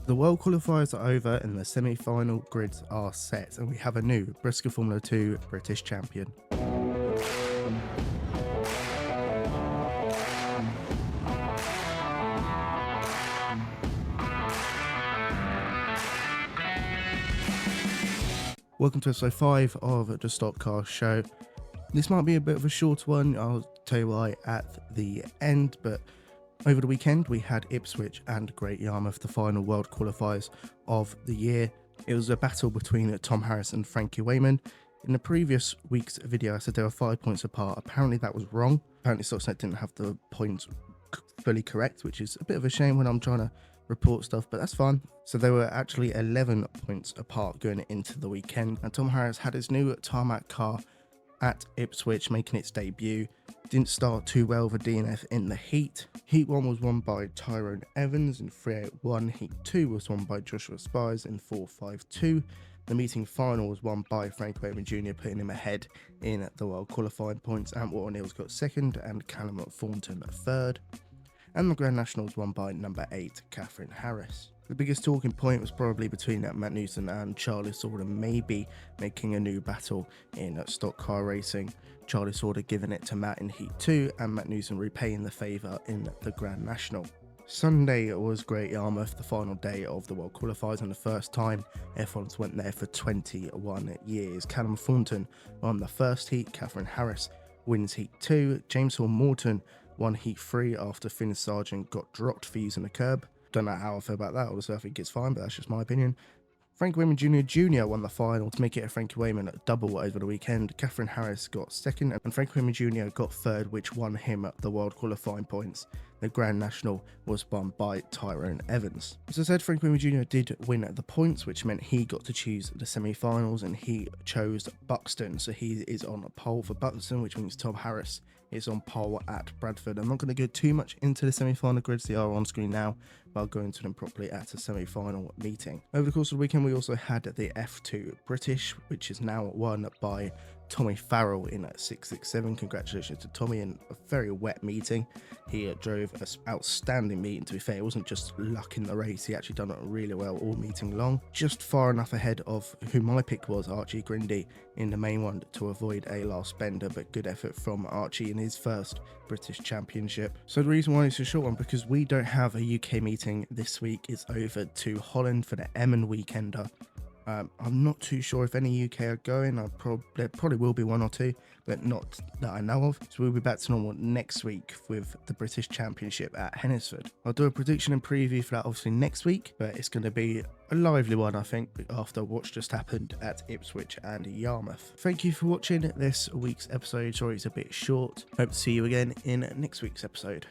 The world qualifiers are over and the semi-final grids are set, and we have a new BriSCA Formula 2 British champion. Welcome to episode 5 of the Stock Car Show. This might be a bit of a short one, I'll tell you why at the end, but over the weekend we had Ipswich and Great Yarmouth, the final world qualifiers of the year. It was a battle between Tom Harris and Frankie Wayman. In the previous week's video I said they were 5 points apart. Apparently that was wrong. Apparently Stuxnet didn't have the points fully correct, which is a bit of a shame when I'm trying to report stuff, but that's fine. So they were actually 11 points apart going into the weekend, and Tom Harris had his new tarmac car at Ipswich making its debut. Didn't start too well for DNF in the heat. Heat 1 was won by Tyrone Evans in 381. Heat 2 was won by Joshua Spies in 452. The meeting final was won by Frank Wayman Jr., putting him ahead in the world qualifying points. Antwater O'Neill's got second and Callum Thornton third. And the Grand National was won by number 8, Catherine Harris. The biggest talking point was probably between Matt Newson and Charlie Sauder, maybe making a new battle in stock car racing. Charlie Sauder giving it to Matt in Heat 2 and Matt Newson repaying the favour in the Grand National. Sunday was Great Yarmouth, the final day of the World Qualifiers, and the first time F1s went there for 21 years. Callum Thornton won the first heat, Catherine Harris wins Heat 2, James Hall Morton won Heat 3 after Finn Sargent got dropped for using the curb. Don't know how I feel about that. Obviously, I think it's fine, but that's just my opinion. Frankie Wayman Jr. won the final to make it a Frankie Wayman double over the weekend. Catherine Harris got second, and Frankie Wayman Jr. got third, which won him the world qualifying points. The Grand National was won by Tyrone Evans. As I said, Frankie Wayman Jr. did win the points, which meant he got to choose the semi-finals, and he chose Buxton. So he is on a pole for Buxton, which means Tom Harris is on pole at Bradford. I'm not going to go too much into the semi-final grids. They are on screen now, but I'll go into them properly at a semi-final meeting. Over the course of the weekend, we also had the F2 British, which is now won by Tommy Farrell in 667. Congratulations to Tommy in a very wet meeting. He drove an outstanding meeting, to be fair. It wasn't just luck in the race. He actually done it really well all meeting long. Just far enough ahead of who my pick was, Archie Grindy, in the main one to avoid a last bender, but good effort from Archie in his first British Championship. So the reason why it's a short one, because we don't have a UK meeting this week. It's over to Holland for the Emmen Weekender. I'm not too sure if any UK are going. There probably will be one or two, but not that I know of. So we'll be back to normal next week with the British Championship at Hennesford. I'll do a prediction and preview for that obviously next week, but it's going to be a lively one, I think, after what's just happened at Ipswich and Yarmouth. Thank you for watching this week's episode. Sorry it's a bit short. Hope to see you again in next week's episode.